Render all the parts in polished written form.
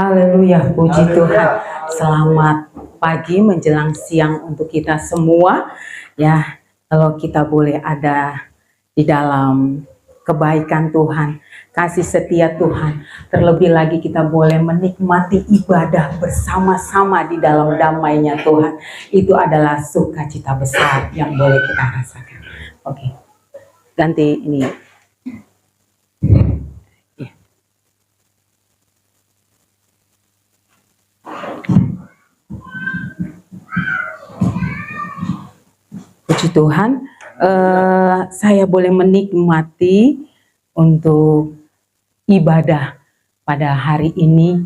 Haleluya, puji Tuhan. Selamat pagi menjelang siang untuk kita semua. Ya, kalau kita boleh ada di dalam kebaikan Tuhan, kasih setia Tuhan. Terlebih lagi kita boleh menikmati ibadah bersama-sama di dalam damainya Tuhan. Itu adalah sukacita besar yang boleh kita rasakan. Oke, ganti ini. Puji Tuhan, saya boleh menikmati untuk ibadah pada hari ini,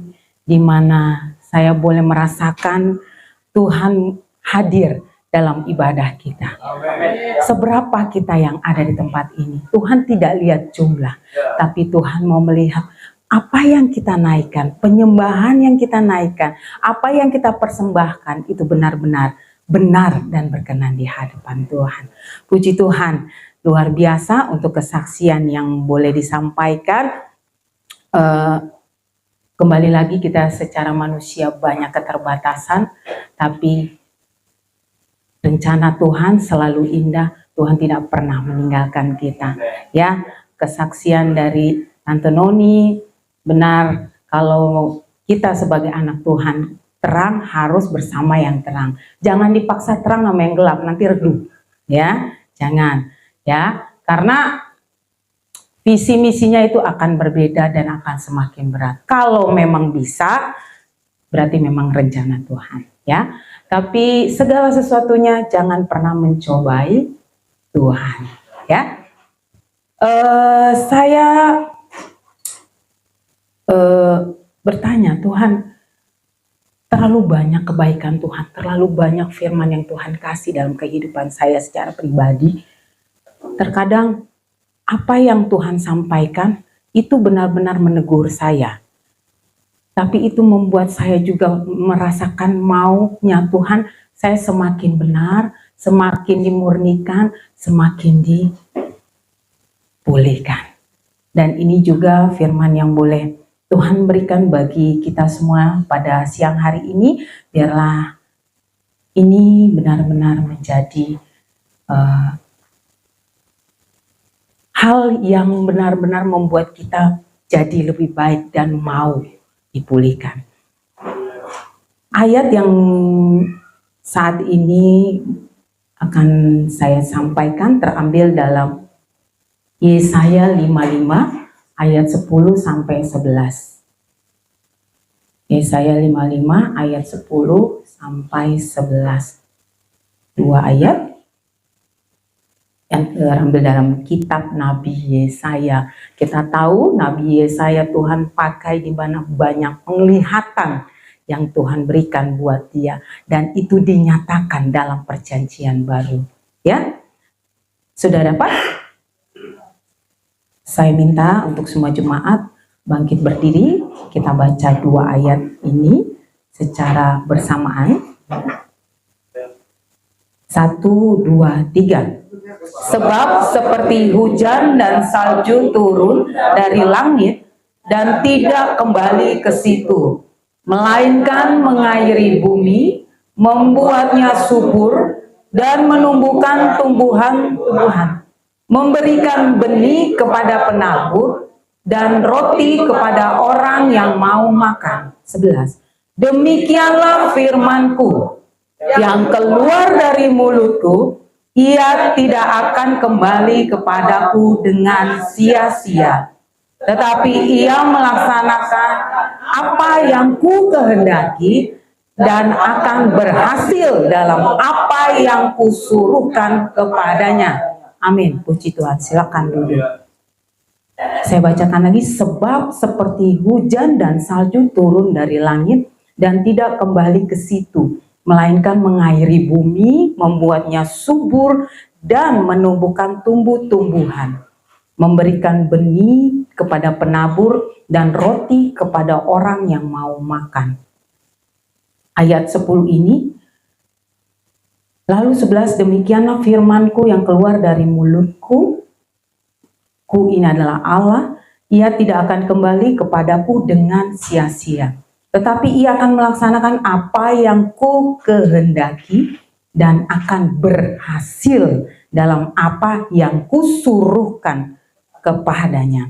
di mana saya boleh merasakan Tuhan hadir dalam ibadah kita. Seberapa kita yang ada di tempat ini, Tuhan tidak lihat jumlah, tapi Tuhan mau melihat apa yang kita naikkan, penyembahan yang kita naikkan, apa yang kita persembahkan, itu benar-benar benar dan berkenan di hadapan Tuhan. Puji Tuhan, luar biasa untuk kesaksian yang boleh disampaikan. Kembali lagi kita secara manusia banyak keterbatasan, tapi rencana Tuhan selalu indah. Tuhan tidak pernah meninggalkan kita. Ya, kesaksian dari Tante Noni benar, kalau kita sebagai anak Tuhan, terang harus bersama yang terang. Jangan dipaksa terang sama yang gelap, nanti redup. Ya, jangan. Ya, karena visi misinya itu akan berbeda dan akan semakin berat. Kalau memang bisa, berarti memang rencana Tuhan. Ya, tapi segala sesuatunya jangan pernah mencobai Tuhan. Ya, saya bertanya, Tuhan, terlalu banyak kebaikan Tuhan, terlalu banyak firman yang Tuhan kasih dalam kehidupan saya secara pribadi. Terkadang apa yang Tuhan sampaikan itu benar-benar menegur saya. Tapi itu membuat saya juga merasakan maunya Tuhan, saya semakin benar, semakin dimurnikan, semakin dipulihkan. Dan ini juga firman yang boleh Tuhan berikan bagi kita semua pada siang hari ini, biarlah ini benar-benar menjadi hal yang benar-benar membuat kita jadi lebih baik dan mau dipulihkan. Ayat yang saat ini akan saya sampaikan terambil dalam Yesaya 55 ayat 10 sampai 11. Yesaya 55 ayat 10 sampai 11. Dua ayat yang terambil dalam kitab Nabi Yesaya. Kita tahu Nabi Yesaya Tuhan pakai di mana banyak penglihatan yang Tuhan berikan buat dia, dan itu dinyatakan dalam perjanjian baru. Ya, sudah dapat? Saya minta untuk semua jemaat bangkit berdiri, kita baca dua ayat ini secara bersamaan. 1, 2, 3. Sebab seperti hujan dan salju turun dari langit dan tidak kembali ke situ, melainkan mengairi bumi, membuatnya subur dan menumbuhkan tumbuhan-tumbuhan, memberikan benih kepada penabur dan roti kepada orang yang mau makan. 11. Demikianlah firmanku yang keluar dari mulutku, ia tidak akan kembali kepadaku dengan sia-sia, tetapi ia melaksanakan apa yang ku kehendaki dan akan berhasil dalam apa yang kusuruhkan kepadanya. Amin. Puji Tuhan. Silakan duduk. Saya bacakan lagi. Sebab seperti hujan dan salju turun dari langit dan tidak kembali ke situ, melainkan mengairi bumi, membuatnya subur dan menumbuhkan tumbuh-tumbuhan, memberikan benih kepada penabur dan roti kepada orang yang mau makan. Ayat 10 ini. Lalu 11, demikianlah firmanku yang keluar dari mulutku. Ku ini adalah Allah, ia tidak akan kembali kepadaku dengan sia-sia, tetapi ia akan melaksanakan apa yang ku kehendaki dan akan berhasil dalam apa yang kusuruhkan kepadanya.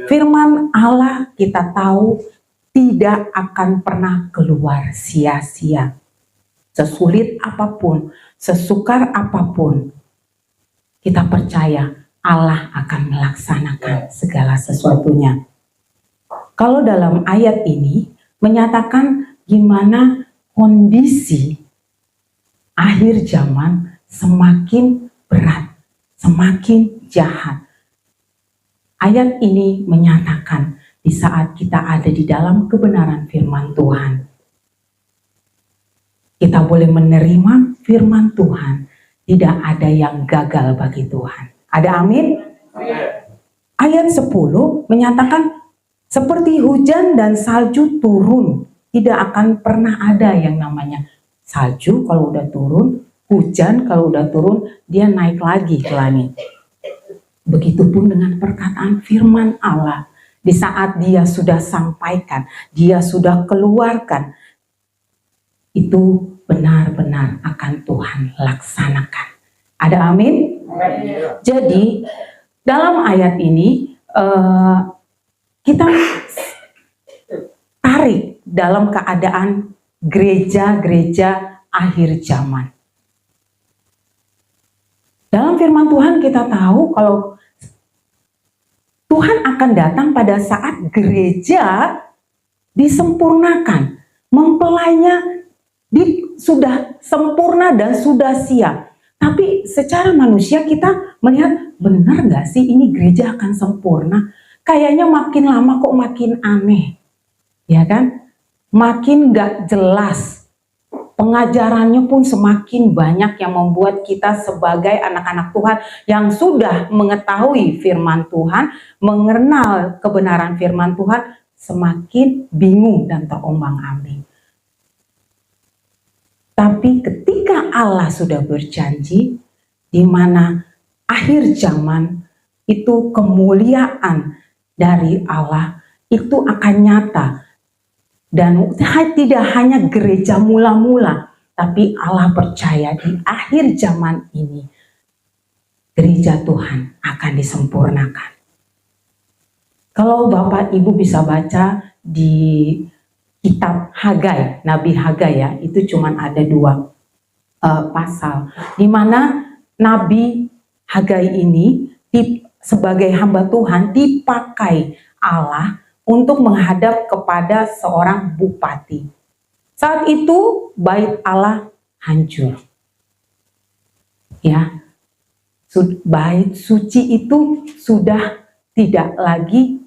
Firman Allah kita tahu tidak akan pernah keluar sia-sia. Sesulit apapun, sesukar apapun, kita percaya Allah akan melaksanakan segala sesuatunya. Kalau dalam ayat ini menyatakan gimana kondisi akhir zaman semakin berat, semakin jahat. Ayat ini menyatakan di saat kita ada di dalam kebenaran firman Tuhan, kita boleh menerima firman Tuhan. Tidak ada yang gagal bagi Tuhan. Ada amin? Ayat 10 menyatakan seperti hujan dan salju turun. Tidak akan pernah ada yang namanya salju kalau udah turun, hujan kalau udah turun, dia naik lagi ke langit. Begitupun dengan perkataan firman Allah. Di saat dia sudah sampaikan, dia sudah keluarkan, itu benar-benar akan Tuhan laksanakan. Ada amin? Jadi dalam ayat ini kita tarik dalam keadaan gereja-gereja akhir zaman. Dalam firman Tuhan kita tahu kalau Tuhan akan datang pada saat gereja disempurnakan, mempelainya sudah sempurna dan sudah siap. Tapi secara manusia kita melihat, benar gak sih ini gereja akan sempurna? Kayaknya makin lama kok makin aneh. Ya kan? Makin gak jelas. Pengajarannya pun semakin banyak yang membuat kita sebagai anak-anak Tuhan yang sudah mengetahui firman Tuhan, mengenal kebenaran firman Tuhan, semakin bingung dan terombang-ambing. Tapi ketika Allah sudah berjanji, di mana akhir zaman itu kemuliaan dari Allah itu akan nyata. Dan tidak hanya gereja mula-mula, tapi Allah percaya di akhir zaman ini, gereja Tuhan akan disempurnakan. Kalau Bapak Ibu bisa baca di kitab Hagai, Nabi Hagai ya, itu cuma ada 2 pasal. Di mana Nabi Hagai ini sebagai hamba Tuhan dipakai Allah untuk menghadap kepada seorang bupati. Saat itu bait Allah hancur. Ya, bait suci itu sudah tidak lagi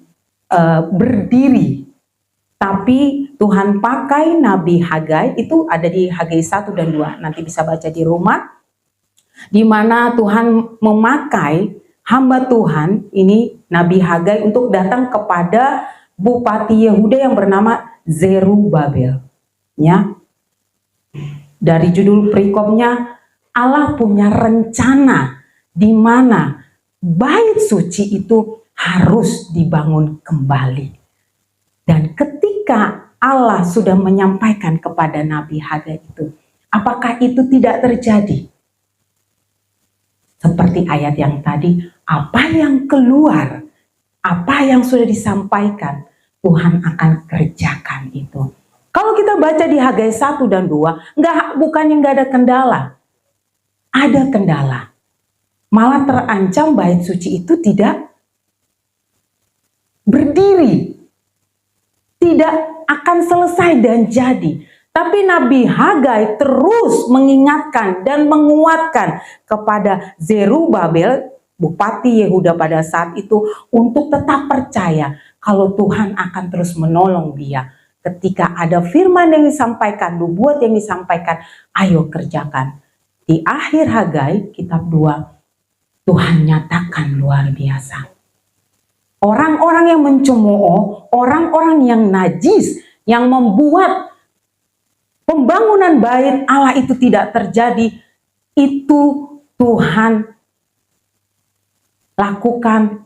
berdiri. Tapi Tuhan pakai Nabi Hagai, itu ada di Hagai 1 dan 2, nanti bisa baca di rumah. Di mana Tuhan memakai hamba Tuhan ini Nabi Hagai untuk datang kepada Bupati Yehuda yang bernama Zerubabel. Ya. Dari judul perikopnya, Allah punya rencana di mana bait suci itu harus dibangun kembali. Dan ketika Allah sudah menyampaikan kepada Nabi Hagai itu, apakah itu tidak terjadi? Seperti ayat yang tadi, apa yang keluar, apa yang sudah disampaikan, Tuhan akan kerjakan itu. Kalau kita baca di Hagai 1 dan 2, bukannya nggak ada kendala. Ada kendala. Malah terancam bait suci itu tidak berdiri. Tidak akan selesai dan jadi. Tapi Nabi Hagai terus mengingatkan dan menguatkan kepada Zerubabel, Bupati Yehuda pada saat itu, untuk tetap percaya kalau Tuhan akan terus menolong dia. Ketika ada firman yang disampaikan, nubuat yang disampaikan, ayo kerjakan. Di akhir Hagai, kitab 2, Tuhan nyatakan luar biasa. Orang-orang yang mencemooh, orang-orang yang najis, yang membuat pembangunan bait Allah itu tidak terjadi, itu Tuhan lakukan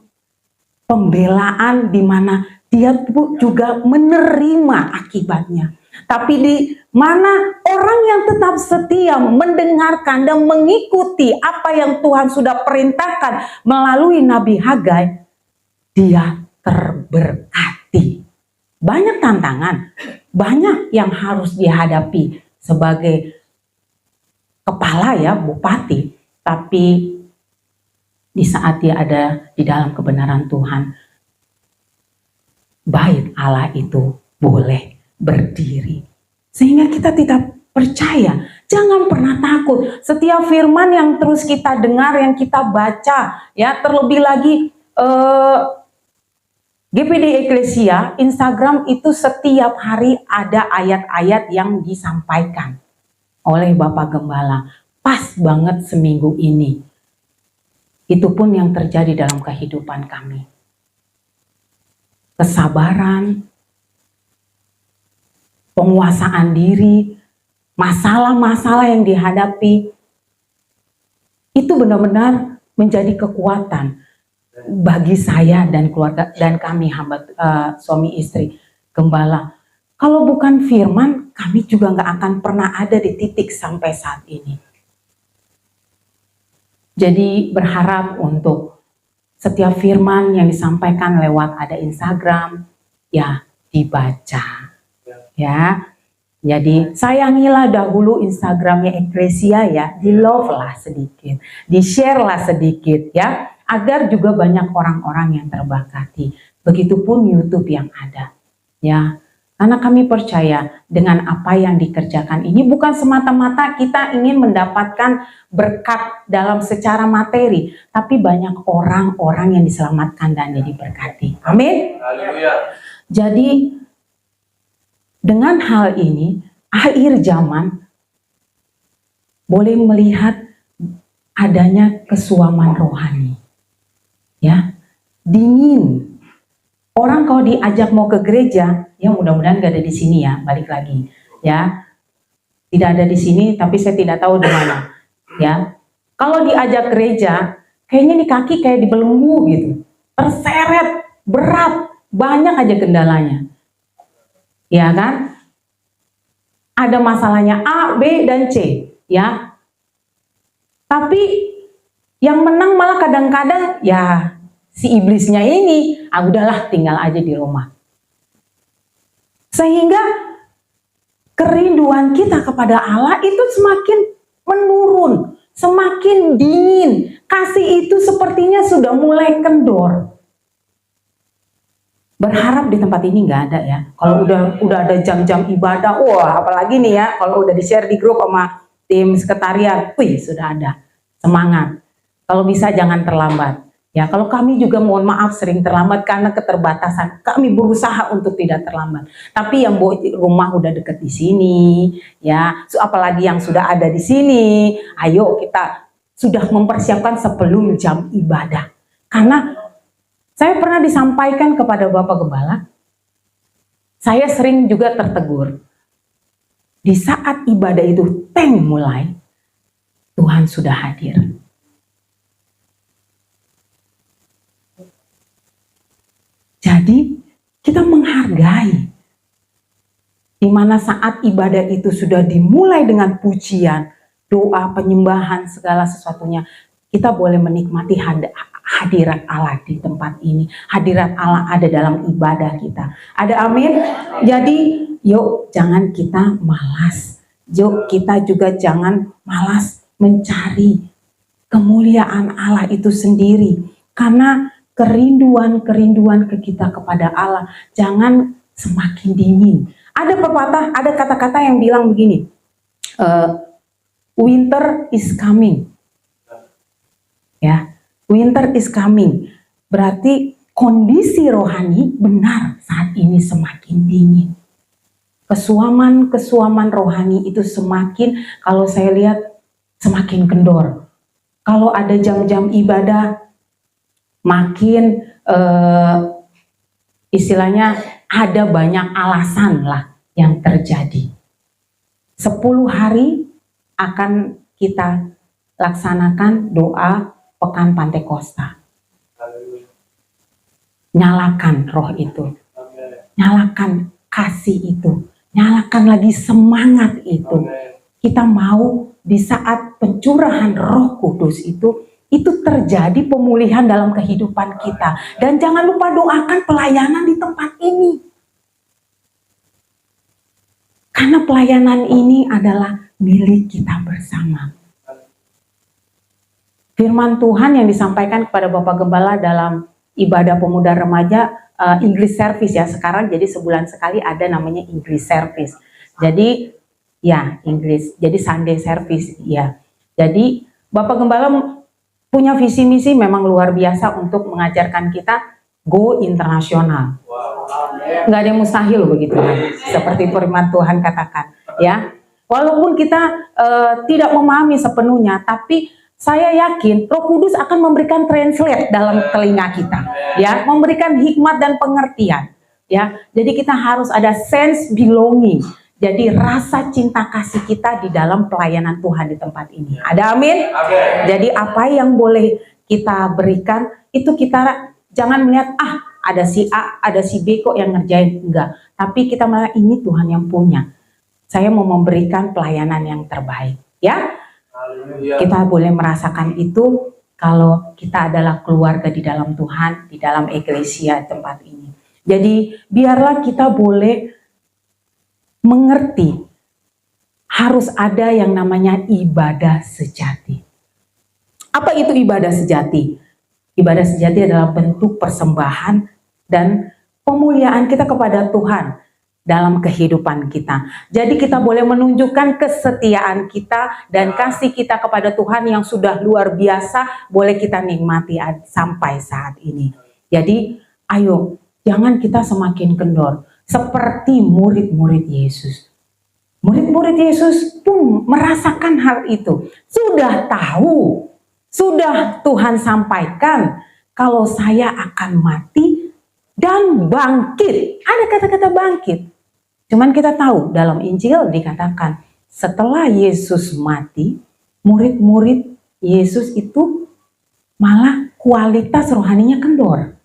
pembelaan di mana dia juga menerima akibatnya. Tapi di mana orang yang tetap setia mendengarkan dan mengikuti apa yang Tuhan sudah perintahkan melalui Nabi Hagai, dia terberkati. Banyak tantangan, banyak yang harus dihadapi sebagai kepala ya, bupati. Tapi di saat dia ada di dalam kebenaran Tuhan, Bait Allah itu boleh berdiri. Sehingga kita tidak percaya. Jangan pernah takut. Setiap firman yang terus kita dengar, yang kita baca, ya, terlebih lagi GPD Eklesia, Instagram itu setiap hari ada ayat-ayat yang disampaikan oleh Bapak Gembala. Pas banget seminggu ini. Itu pun yang terjadi dalam kehidupan kami. Kesabaran, penguasaan diri, masalah-masalah yang dihadapi, itu benar-benar menjadi kekuatan bagi saya dan keluarga dan kami hamba suami istri Gembala. Kalau bukan firman, kami juga nggak akan pernah ada di titik sampai saat ini. Jadi berharap untuk setiap firman yang disampaikan lewat ada Instagram, ya dibaca. Ya, jadi sayangilah dahulu Instagramnya Eklesia ya, di love lah sedikit, di share lah sedikit ya, agar juga banyak orang-orang yang terberkati. Begitupun YouTube yang ada, ya. Karena kami percaya dengan apa yang dikerjakan ini bukan semata-mata kita ingin mendapatkan berkat dalam secara materi, tapi banyak orang-orang yang diselamatkan dan diberkati. Amin. Haleluya. Jadi dengan hal ini, akhir zaman boleh melihat adanya kesuaman rohani. Ya, dingin. Orang kalau diajak mau ke gereja, ya mudah-mudahan gak ada di sini ya, balik lagi. Ya, tidak ada di sini, tapi saya tidak tahu di mana. Ya, kalau diajak gereja, kayaknya nih kaki kayak dibelenggu gitu, terseret, berat, banyak aja kendalanya. Ya kan? Ada masalahnya A, B, dan C, ya. Tapi yang menang malah kadang-kadang ya si iblisnya ini, udahlah tinggal aja di rumah. Sehingga kerinduan kita kepada Allah itu semakin menurun, semakin dingin. Kasih itu sepertinya sudah mulai kendor. Berharap di tempat ini nggak ada ya. Kalau udah ada jam-jam ibadah, wah apalagi nih ya, kalau udah di-share di grup sama tim sekretariat, wih sudah ada semangat. Kalau bisa jangan terlambat. Ya, kalau kami juga mohon maaf sering terlambat karena keterbatasan. Kami berusaha untuk tidak terlambat. Tapi yang rumah udah deket di sini, ya, apalagi yang sudah ada di sini, ayo kita sudah mempersiapkan sebelum jam ibadah. Karena saya pernah disampaikan kepada Bapak Gembala, saya sering juga tertegur. Di saat ibadah itu mulai, Tuhan sudah hadir. Jadi kita menghargai di mana saat ibadah itu sudah dimulai dengan pujian, doa, penyembahan, segala sesuatunya, kita boleh menikmati hadirat Allah di tempat ini. Hadirat Allah ada dalam ibadah kita. Ada amin? Jadi yuk jangan kita malas. Yuk kita juga jangan malas mencari kemuliaan Allah itu sendiri. Karena kerinduan kita kepada Allah jangan semakin dingin. Ada pepatah, ada kata-kata yang bilang begini, winter is coming. Ya, winter is coming. Berarti kondisi rohani benar saat ini semakin dingin. Kesuaman rohani itu semakin, kalau saya lihat semakin kendor. Kalau ada jam-jam ibadah makin istilahnya ada banyak alasan lah yang terjadi. 10 hari akan kita laksanakan doa Pekan Pantekosta. Nyalakan roh itu. Nyalakan kasih itu, nyalakan lagi semangat itu. Kita mau di saat pencurahan Roh Kudus itu terjadi pemulihan dalam kehidupan kita. Dan jangan lupa doakan pelayanan di tempat ini. Karena pelayanan ini adalah milik kita bersama. Firman Tuhan yang disampaikan kepada Bapak Gembala dalam ibadah pemuda remaja English service ya sekarang, jadi sebulan sekali ada namanya English service. Jadi ya Inggris, jadi Sunday service ya. Jadi Bapak Gembala punya visi misi memang luar biasa untuk mengajarkan kita go internasional. Nggak ada yang mustahil begitu kan, seperti firman Tuhan katakan ya. Walaupun kita tidak memahami sepenuhnya, tapi saya yakin Roh Kudus akan memberikan translate dalam telinga kita, ya, memberikan hikmat dan pengertian, ya. Jadi kita harus ada sense belonging. Jadi rasa cinta kasih kita di dalam pelayanan Tuhan di tempat ini. Ada amin? Amin. Jadi apa yang boleh kita berikan itu kita jangan melihat ada si A, ada si B kok yang ngerjain, enggak. Tapi kita malah ini Tuhan yang punya. Saya mau memberikan pelayanan yang terbaik, ya. Kita boleh merasakan itu kalau kita adalah keluarga di dalam Tuhan, di dalam eklesia tempat ini. Jadi biarlah kita boleh mengerti harus ada yang namanya ibadah sejati. Apa itu ibadah sejati? Ibadah sejati adalah bentuk persembahan dan pemuliaan kita kepada Tuhan dalam kehidupan kita. Jadi kita boleh menunjukkan kesetiaan kita dan kasih kita kepada Tuhan yang sudah luar biasa, boleh kita nikmati sampai saat ini. Jadi ayo, jangan kita semakin kendor seperti murid-murid Yesus. Murid-murid Yesus pun merasakan hal itu. Sudah tahu, sudah Tuhan sampaikan kalau saya akan mati dan bangkit. Ada kata-kata bangkit. Cuman kita tahu dalam Injil dikatakan setelah Yesus mati, murid-murid Yesus itu malah kualitas rohaninya kendor.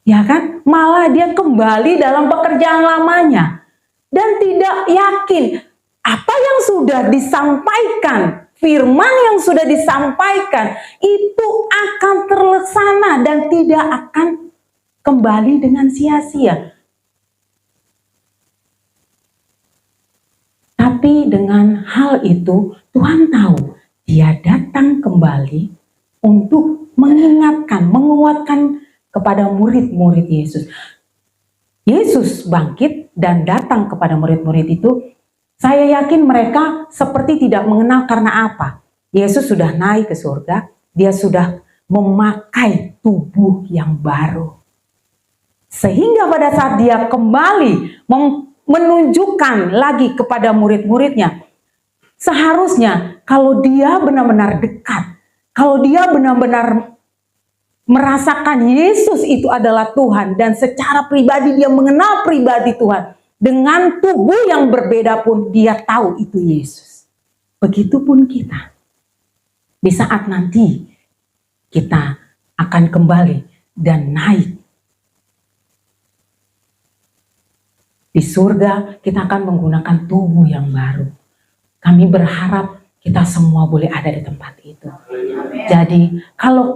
Ya kan? Malah dia kembali dalam pekerjaan lamanya. Dan tidak yakin apa yang sudah disampaikan, firman yang sudah disampaikan itu akan terlaksana dan tidak akan kembali dengan sia-sia. Tapi dengan hal itu Tuhan tahu dia datang kembali untuk mengingatkan, menguatkan kepada murid-murid Yesus. Yesus bangkit dan datang kepada murid-murid itu. Saya yakin mereka seperti tidak mengenal karena apa. Yesus sudah naik ke surga, dia sudah memakai tubuh yang baru. Sehingga pada saat dia kembali menunjukkan lagi kepada murid-muridnya, seharusnya kalau dia benar-benar dekat, kalau dia benar-benar merasakan Yesus itu adalah Tuhan dan secara pribadi dia mengenal pribadi Tuhan, dengan tubuh yang berbeda pun dia tahu itu Yesus. Begitupun kita. Di saat nanti kita akan kembali dan naik di surga, kita akan menggunakan tubuh yang baru. Kami berharap kita semua boleh ada di tempat itu. Jadi kalau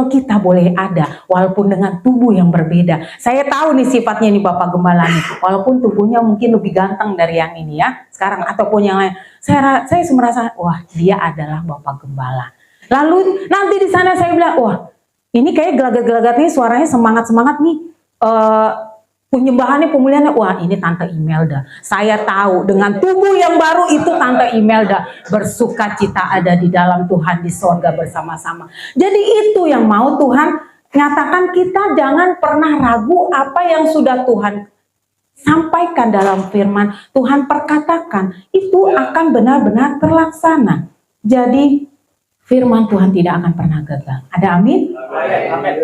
kita boleh ada, walaupun dengan tubuh yang berbeda. Saya tahu nih sifatnya nih Bapak Gembala nih, walaupun tubuhnya mungkin lebih ganteng dari yang ini ya, sekarang ataupun yang lain. Saya merasa, wah dia adalah Bapak Gembala. Lalu nanti di sana saya bilang, wah ini kayak gelagat-gelagatnya suaranya semangat-semangat nih. Penyembahannya, pemulihannya, wah ini Tante Imelda. Saya tahu dengan tubuh yang baru itu Tante Imelda bersuka cita ada di dalam Tuhan di sorga bersama-sama. Jadi itu yang mau Tuhan nyatakan, kita jangan pernah ragu apa yang sudah Tuhan sampaikan dalam firman, Tuhan perkatakan, itu akan benar-benar terlaksana. Jadi firman Tuhan tidak akan pernah gagal. Ada amin? Amin.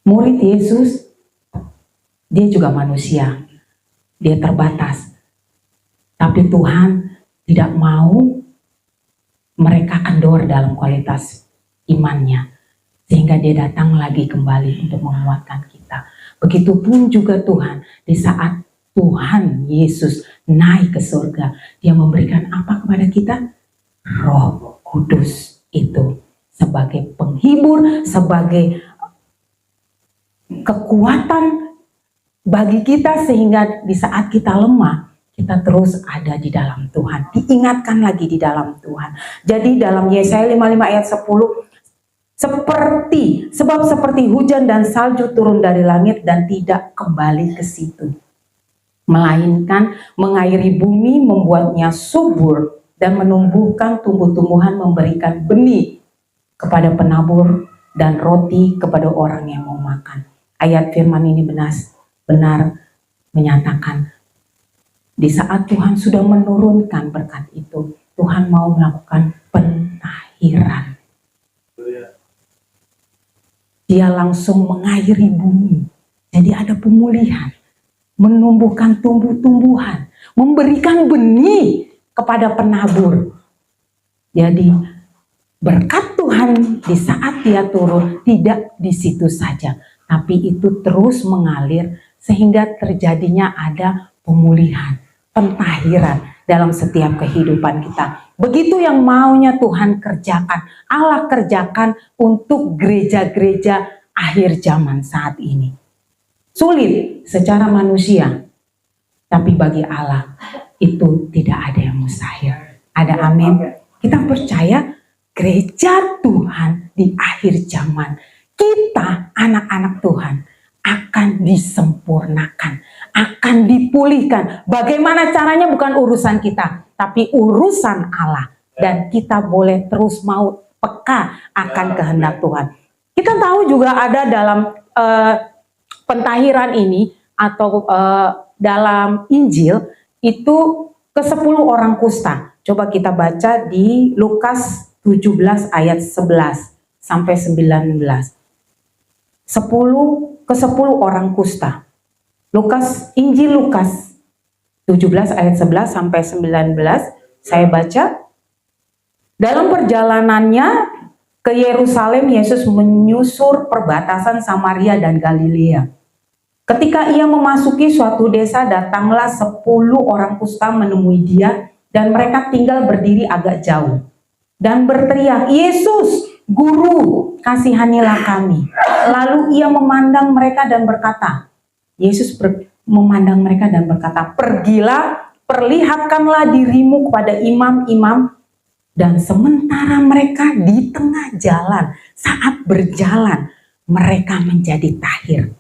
Murid Yesus, dia juga manusia, dia terbatas. Tapi Tuhan tidak mau mereka kendor dalam kualitas imannya. sehingga dia datang lagi kembali untuk menguatkan kita. Begitupun juga Tuhan, di saat Tuhan Yesus naik ke surga, dia memberikan apa kepada kita? Roh Kudus itu sebagai penghibur, sebagai kekuatan bagi kita, sehingga di saat kita lemah, kita terus ada di dalam Tuhan, diingatkan lagi di dalam Tuhan. Jadi dalam Yesaya 55 ayat 10, sebab seperti hujan dan salju turun dari langit dan tidak kembali ke situ, melainkan mengairi bumi, membuatnya subur dan menumbuhkan tumbuh-tumbuhan, memberikan benih kepada penabur dan roti kepada orang yang mau makan. Ayat firman ini benar menyatakan, di saat Tuhan sudah menurunkan berkat itu, Tuhan mau melakukan pentahiran. Dia langsung mengairi bumi. Jadi ada pemulihan, menumbuhkan tumbuh-tumbuhan, memberikan benih kepada penabur. Jadi berkat Tuhan di saat dia turun tidak di situ saja, tapi itu terus mengalir sehingga terjadinya ada pemulihan, pentahiran dalam setiap kehidupan kita. Begitu yang maunya Tuhan kerjakan, Allah kerjakan untuk gereja-gereja akhir zaman saat ini. Sulit secara manusia, tapi bagi Allah itu tidak ada yang mustahil. Ada amin. Kita percaya gereja Tuhan di akhir zaman, kita anak-anak Tuhan akan disempurnakan, akan dipulihkan. Bagaimana caranya bukan urusan kita, tapi urusan Allah. Dan kita boleh terus mau peka akan kehendak Tuhan. Kita tahu juga ada dalam pentahiran ini atau dalam Injil itu ke-10 orang kusta. Coba kita baca di Lukas 17 ayat 11 sampai 19. ke-10 orang kusta. Injil Lukas 17 ayat 11 sampai 19, saya baca. Dalam perjalanannya ke Yerusalem, Yesus menyusur perbatasan Samaria dan Galilea. Ketika ia memasuki suatu desa, datanglah 10 orang kusta menemui dia, dan mereka tinggal berdiri agak jauh dan berteriak, "Yesus, Guru, kasihanilah kami." Lalu ia memandang mereka dan berkata, memandang mereka dan berkata, "Pergilah, perlihatkanlah dirimu kepada imam-imam." Dan sementara mereka di tengah jalan, saat berjalan, mereka menjadi tahir.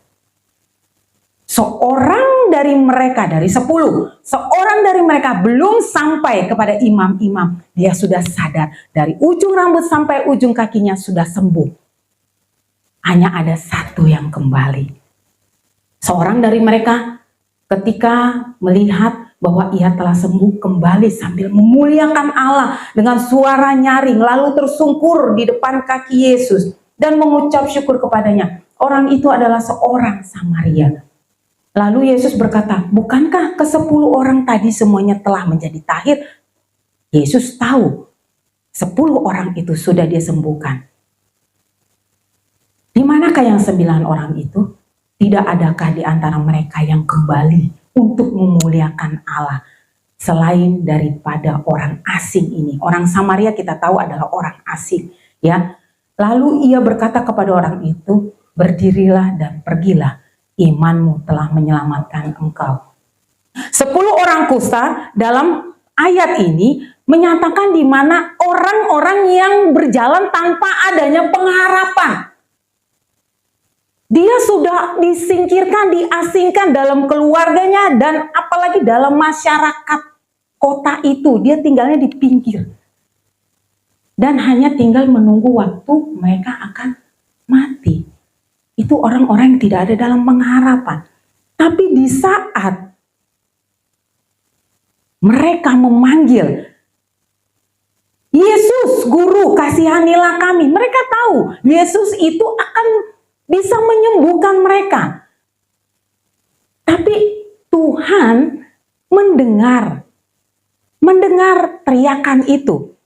Seorang dari mereka, dari 10, seorang dari mereka belum sampai kepada imam-imam. Dia sudah sadar, dari ujung rambut sampai ujung kakinya sudah sembuh. Hanya ada satu yang kembali. Seorang dari mereka ketika melihat bahwa ia telah sembuh, kembali sambil memuliakan Allah dengan suara nyaring, lalu tersungkur di depan kaki Yesus dan mengucap syukur kepadanya. Orang itu adalah seorang Samaria. Lalu Yesus berkata, "Bukankah ke-10 orang tadi semuanya telah menjadi tahir?" Yesus tahu 10 orang itu sudah dia sembuhkan. Di manakah yang 9 orang itu? Tidak adakah di antara mereka yang kembali untuk memuliakan Allah selain daripada orang asing ini? Orang Samaria kita tahu adalah orang asing, ya. Lalu ia berkata kepada orang itu, "Berdirilah dan pergilah, imanmu telah menyelamatkan engkau." 10 orang kusta dalam ayat ini menyatakan di mana orang-orang yang berjalan tanpa adanya pengharapan. Dia sudah disingkirkan, diasingkan dalam keluarganya dan apalagi dalam masyarakat kota itu. Dia tinggalnya di pinggir. Dan hanya tinggal menunggu waktu mereka akan mati. Itu orang-orang yang tidak ada dalam pengharapan. Tapi di saat mereka memanggil, "Yesus, Guru, kasihanilah kami." Mereka tahu Yesus itu akan bisa menyembuhkan mereka. Tapi Tuhan mendengar teriakan itu.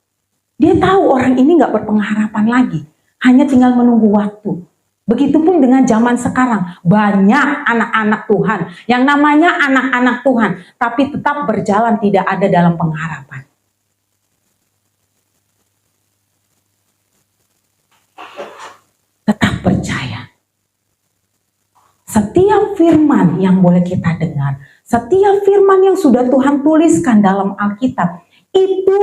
Dia tahu orang ini gak berpengharapan lagi. hanya tinggal menunggu waktu. Begitupun dengan zaman sekarang, banyak anak-anak Tuhan yang namanya anak-anak Tuhan, tapi tetap berjalan tidak ada dalam pengharapan. Tetap percaya. Setiap firman yang boleh kita dengar, setiap firman yang sudah Tuhan tuliskan dalam Alkitab, itu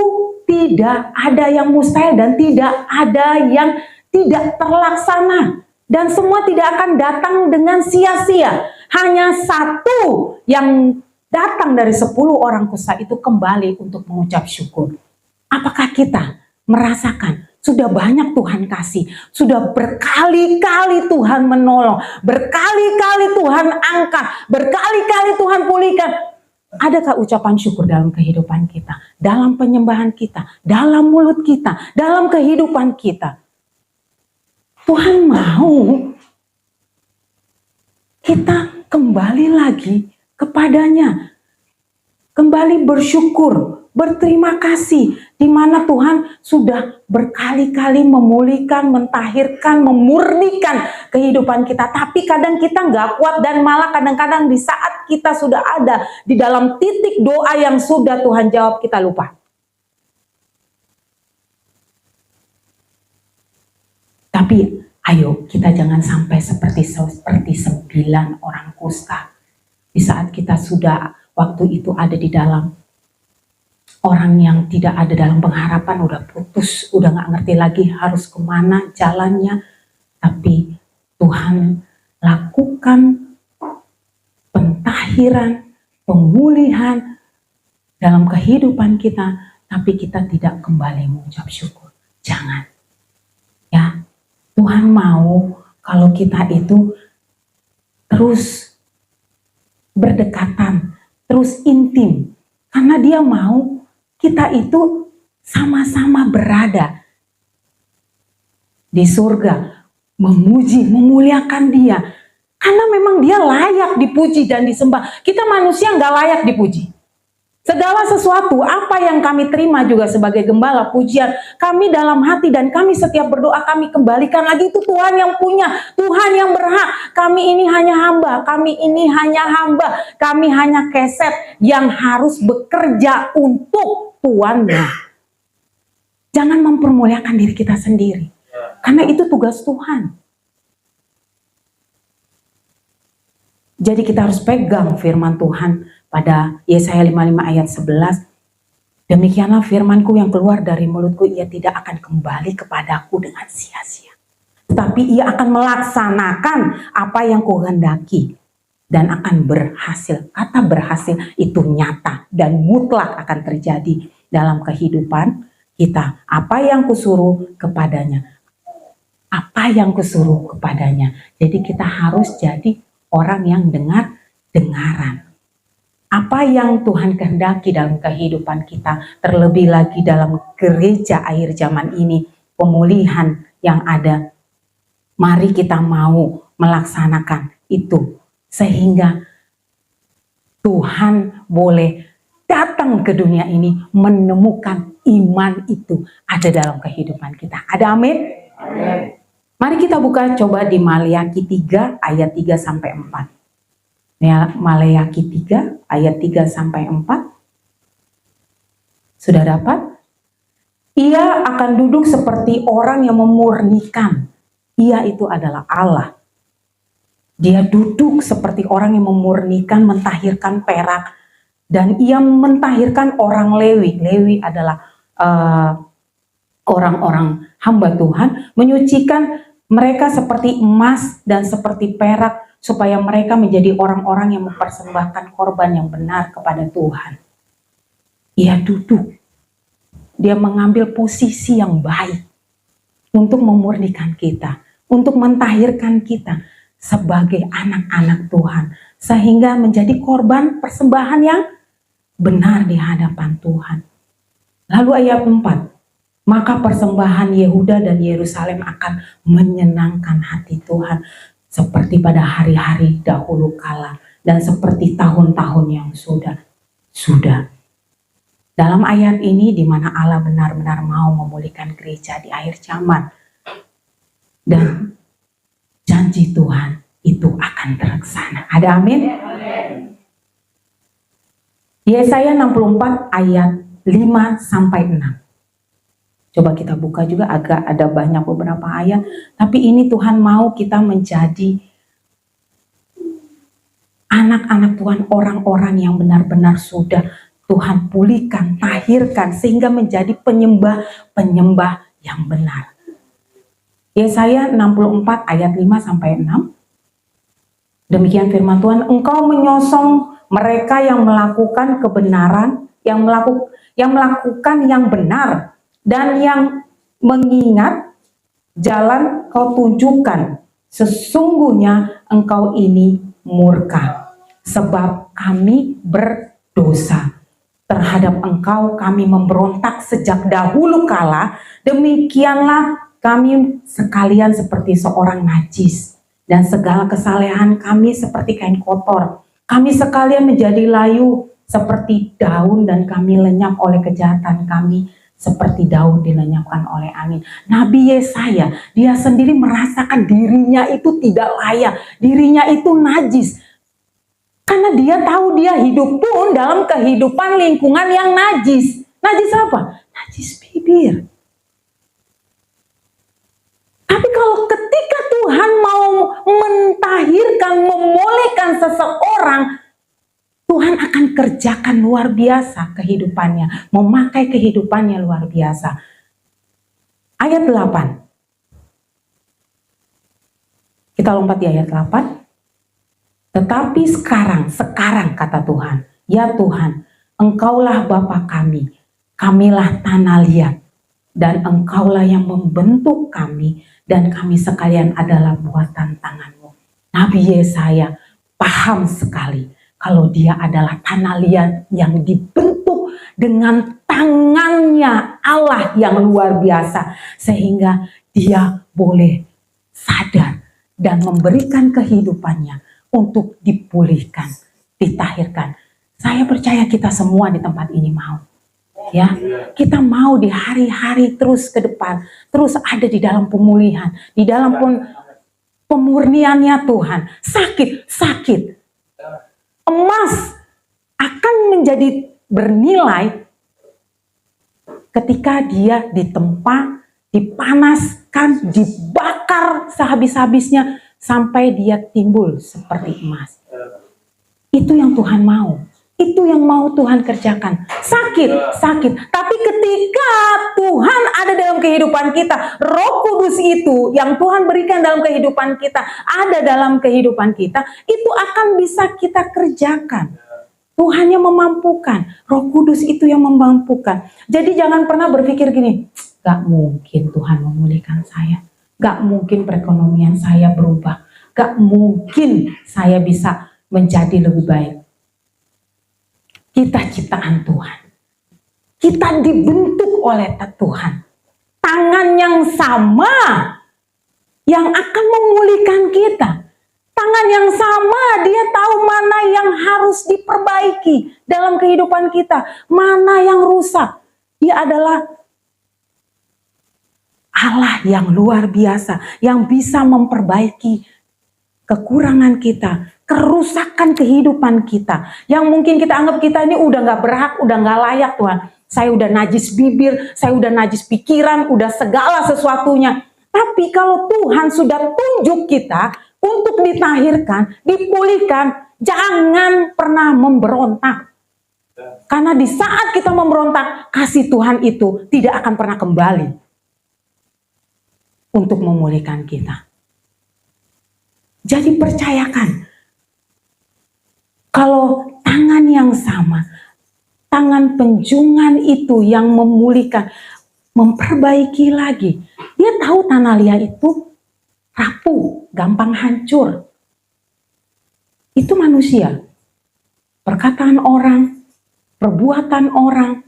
tidak ada yang mustahil dan tidak ada yang tidak terlaksana. Dan semua tidak akan datang dengan sia-sia. Hanya satu yang datang dari 10 orang kusta itu kembali untuk mengucap syukur. Apakah kita merasakan sudah banyak Tuhan kasih, sudah berkali-kali Tuhan menolong, berkali-kali Tuhan angkat, berkali-kali Tuhan pulihkan. Adakah ucapan syukur dalam kehidupan kita, dalam penyembahan kita, dalam mulut kita, dalam kehidupan kita? Tuhan mau kita kembali lagi kepadanya, kembali bersyukur, berterima kasih, di mana Tuhan sudah berkali-kali memulihkan, mentahirkan, memurnikan kehidupan kita. Tapi kadang kita nggak kuat dan malah kadang-kadang di saat kita sudah ada di dalam titik doa yang sudah Tuhan jawab, kita lupa. Tapi ayo kita jangan sampai seperti 9 orang kusta. Di saat kita sudah waktu itu ada di dalam, orang yang tidak ada dalam pengharapan udah putus, udah gak ngerti lagi harus kemana jalannya. Tapi Tuhan lakukan pentahiran, pemulihan dalam kehidupan kita, tapi kita tidak kembali mengucap syukur. Jangan. Ya, Tuhan mau kalau kita itu terus berdekatan, terus intim. Karena dia mau kita itu sama-sama berada di surga, memuji, memuliakan dia. Karena memang dia layak dipuji dan disembah. Kita manusia nggak layak dipuji. Segala sesuatu, apa yang kami terima juga sebagai gembala, pujian kami dalam hati dan kami setiap berdoa kami kembalikan lagi, itu Tuhan yang punya, Tuhan yang berhak. Kami ini hanya hamba, kami hanya keset yang harus bekerja untuk Tuannya. Jangan mempermuliakan diri kita sendiri, karena itu tugas Tuhan. Jadi kita harus pegang firman Tuhan. Pada Yesaya 55 ayat 11, demikianlah firmanku yang keluar dari mulutku, ia tidak akan kembali kepadaku dengan sia-sia. Tetapi ia akan melaksanakan apa yang kuhendaki dan akan berhasil. Kata berhasil itu nyata dan mutlak akan terjadi dalam kehidupan kita. Apa yang kusuruh kepadanya. Apa yang kusuruh kepadanya. Jadi kita harus jadi orang yang dengar-dengaran. Apa yang Tuhan kehendaki dalam kehidupan kita, terlebih lagi dalam gereja akhir zaman ini, pemulihan yang ada, mari kita mau melaksanakan itu, sehingga Tuhan boleh datang ke dunia ini menemukan iman itu ada dalam kehidupan kita. Ada amin? Amin. Mari kita buka coba di Maleakhi 3 ayat 3-4. Maleakhi 3 ayat 3-4. Sudah dapat? Ia akan duduk seperti orang yang memurnikan. Ia itu adalah Allah. Dia duduk seperti orang yang memurnikan, mentahirkan perak. Dan ia mentahirkan orang Lewi. Lewi adalah orang-orang hamba Tuhan. Menyucikan mereka seperti emas dan seperti perak, supaya mereka menjadi orang-orang yang mempersembahkan korban yang benar kepada Tuhan. Ia duduk. Dia mengambil posisi yang baik untuk memurnikan kita, untuk mentahirkan kita sebagai anak-anak Tuhan, sehingga menjadi korban persembahan yang benar di hadapan Tuhan. Lalu ayat 4, maka persembahan Yehuda dan Yerusalem akan menyenangkan hati Tuhan, seperti pada hari-hari dahulu kala dan seperti tahun-tahun yang sudah. Dalam ayat ini di mana Allah benar-benar mau memulihkan gereja di akhir zaman, dan janji Tuhan itu akan terlaksana. Ada amin? Yesaya 64 ayat 5-6. Coba kita buka juga, agak ada banyak beberapa ayat, tapi ini Tuhan mau kita menjadi anak-anak Tuhan, orang-orang yang benar-benar sudah Tuhan pulihkan, tahirkan, sehingga menjadi penyembah-penyembah yang benar. Yesaya 64 ayat 5-6. Demikian firman Tuhan, engkau menyosong mereka yang melakukan kebenaran, yang melakukan yang benar, dan yang mengingat jalan kau tunjukkan. Sesungguhnya engkau ini murka, sebab kami berdosa. Terhadap engkau kami memberontak sejak dahulu kala, demikianlah kami sekalian seperti seorang najis, dan segala kesalehan kami seperti kain kotor. Kami sekalian menjadi layu seperti daun, dan kami lenyap oleh kejahatan kami seperti daun dilenyapkan oleh angin. Nabi Yesaya, dia sendiri merasakan dirinya itu tidak layak, dirinya itu najis. Karena dia tahu dia hidup pun dalam kehidupan lingkungan yang najis. Najis apa? Najis bibir. Tapi kalau ketika Tuhan mau mentahirkan, memulihkan seseorang, Tuhan akan kerjakan luar biasa kehidupannya, memakai kehidupannya luar biasa. Ayat 8. Kita lompat di ayat 8. Tetapi sekarang kata Tuhan, ya Tuhan, engkaulah Bapa kami, kamilah tanah liat, dan engkaulah yang membentuk kami, dan kami sekalian adalah buatan tanganmu. Nabi Yesaya paham sekali kalau dia adalah tanah liat yang dibentuk dengan tangannya Allah yang luar biasa, sehingga dia boleh sadar dan memberikan kehidupannya untuk dipulihkan, ditahirkan. Saya percaya kita semua di tempat ini mau. Ya, kita mau di hari-hari terus ke depan, terus ada di dalam pemulihan, di dalam pemurniannya Tuhan. Sakit. Emas akan menjadi bernilai ketika dia ditempa, dipanaskan, dibakar sehabis-habisnya sampai dia timbul seperti emas. Itu yang Tuhan mau. Itu yang mau Tuhan kerjakan. Sakit. Tapi ketika Tuhan ada dalam kehidupan kita, Roh Kudus itu yang Tuhan berikan dalam kehidupan kita, ada dalam kehidupan kita, itu akan bisa kita kerjakan. Tuhan yang memampukan, Roh Kudus itu yang memampukan. Jadi jangan pernah berpikir gini, gak mungkin Tuhan memulihkan saya, gak mungkin perekonomian saya berubah, gak mungkin saya bisa menjadi lebih baik. Kita ciptaan Tuhan. Kita dibentuk oleh Tuhan. Tangan yang sama yang akan memulihkan kita. Tangan yang sama, dia tahu mana yang harus diperbaiki dalam kehidupan kita. Mana yang rusak. Dia adalah Allah yang luar biasa, yang bisa memperbaiki kekurangan kita, kerusakan kehidupan kita, yang mungkin kita anggap kita ini udah gak berhak, udah gak layak Tuhan. Saya udah najis bibir, saya udah najis pikiran, udah segala sesuatunya. Tapi kalau Tuhan sudah tunjuk kita untuk ditahirkan, dipulihkan, jangan pernah memberontak. Karena di saat kita memberontak, kasih Tuhan itu tidak akan pernah kembali untuk memulihkan kita. Jadi percayakan, kalau tangan yang sama, tangan penjungan itu yang memulihkan, memperbaiki lagi. Dia tahu tanah liat itu rapuh, gampang hancur. Itu manusia. Perkataan orang, perbuatan orang,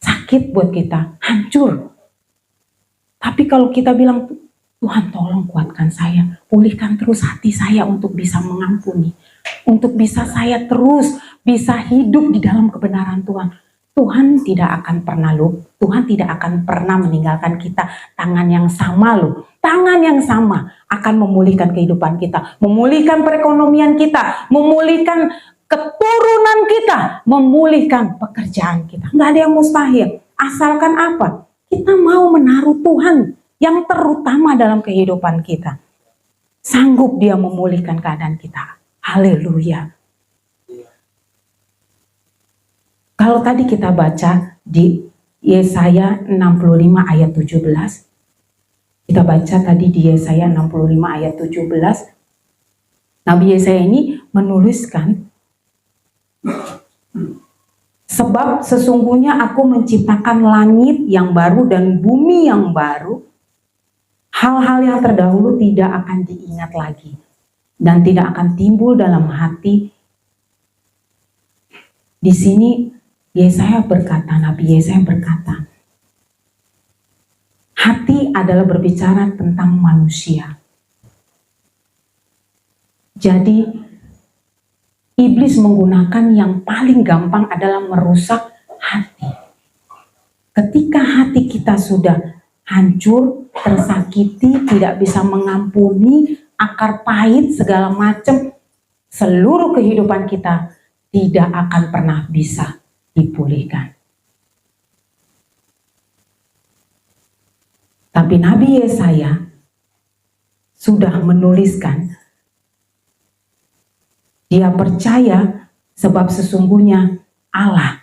sakit buat kita, hancur. Tapi kalau kita bilang, Tuhan tolong kuatkan saya, pulihkan terus hati saya untuk bisa mengampuni, untuk bisa saya terus bisa hidup di dalam kebenaran Tuhan. Tuhan tidak akan pernah Tuhan tidak akan pernah meninggalkan kita. Tangan yang sama tangan yang sama akan memulihkan kehidupan kita, memulihkan perekonomian kita, memulihkan keturunan kita, memulihkan pekerjaan kita. Nggak ada yang mustahil. Asalkan apa? Kita mau menaruh Tuhan yang terutama dalam kehidupan kita. Sanggup Dia memulihkan keadaan kita. Haleluya. Kalau tadi kita baca di Yesaya 65 ayat 17, kita baca tadi di Yesaya 65 ayat 17, Nabi Yesaya ini menuliskan, sebab sesungguhnya aku menciptakan langit yang baru dan bumi yang baru, hal-hal yang terdahulu tidak akan diingat lagi, dan tidak akan timbul dalam hati. Di sini Yesaya berkata, Nabi Yesaya berkata, hati adalah berbicara tentang manusia. Jadi iblis menggunakan yang paling gampang adalah merusak hati. Ketika hati kita sudah hancur, tersakiti, tidak bisa mengampuni, akar pahit segala macam, seluruh kehidupan kita tidak akan pernah bisa dipulihkan. Tapi Nabi Yesaya sudah menuliskan, dia percaya sebab sesungguhnya Allah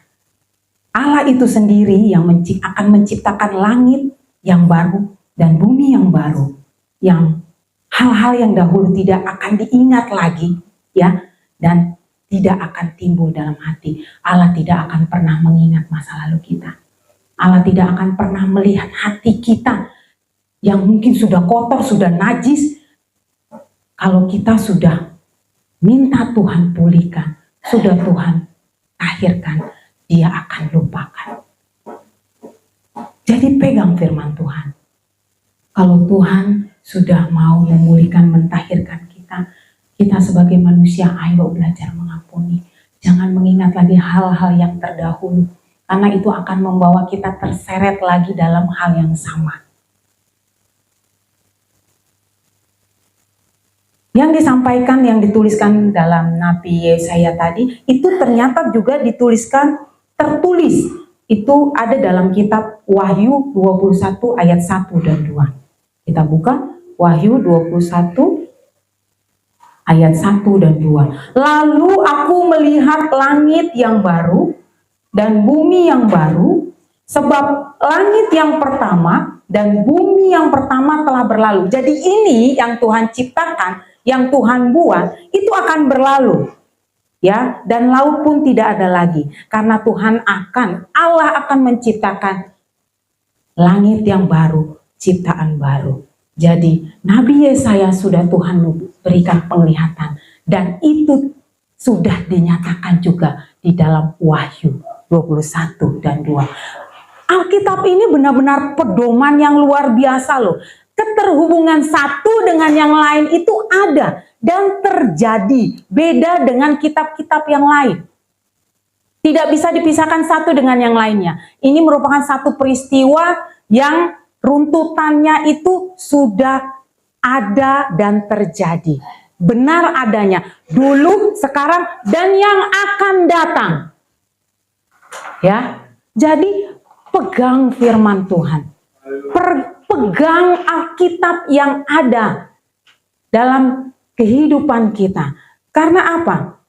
itu sendiri yang akan menciptakan langit yang baru dan bumi yang baru, yang hal-hal yang dahulu tidak akan diingat lagi, ya, dan tidak akan timbul dalam hati. Allah tidak akan pernah mengingat masa lalu kita. Allah tidak akan pernah melihat hati kita yang mungkin sudah kotor, sudah najis. Kalau kita sudah minta Tuhan pulihkan, sudah Tuhan akhirkan, Dia akan lupakan. Jadi pegang firman Tuhan. Kalau Tuhan sudah mau memulihkan, mentahirkan kita, kita sebagai manusia, ayo belajar mengampuni. Jangan mengingat lagi hal-hal yang terdahulu. Karena itu akan membawa kita terseret lagi dalam hal yang sama. Yang disampaikan, yang dituliskan dalam Nabi Yesaya tadi, itu ternyata juga tertulis. Itu ada dalam kitab Wahyu 21 ayat 1 dan 2. Kita buka Wahyu 21 ayat 1 dan 2. Lalu aku melihat langit yang baru dan bumi yang baru, sebab langit yang pertama dan bumi yang pertama telah berlalu. Jadi ini yang Tuhan ciptakan, yang Tuhan buat, itu akan berlalu. Ya, dan laut pun tidak ada lagi. Karena Allah akan menciptakan langit yang baru, ciptaan baru. Jadi Nabi Yesaya sudah Tuhan berikan penglihatan, dan itu sudah dinyatakan juga di dalam Wahyu 21 dan 2. Alkitab ini benar-benar pedoman yang luar biasa loh. Keterhubungan satu dengan yang lain itu ada dan terjadi, beda dengan kitab-kitab yang lain. Tidak bisa dipisahkan satu dengan yang lainnya. Ini merupakan satu peristiwa yang runtutannya itu sudah ada dan terjadi. Benar adanya. Dulu, sekarang, dan yang akan datang. Ya, jadi pegang firman Tuhan. Pegang Alkitab yang ada dalam kehidupan kita. Karena apa?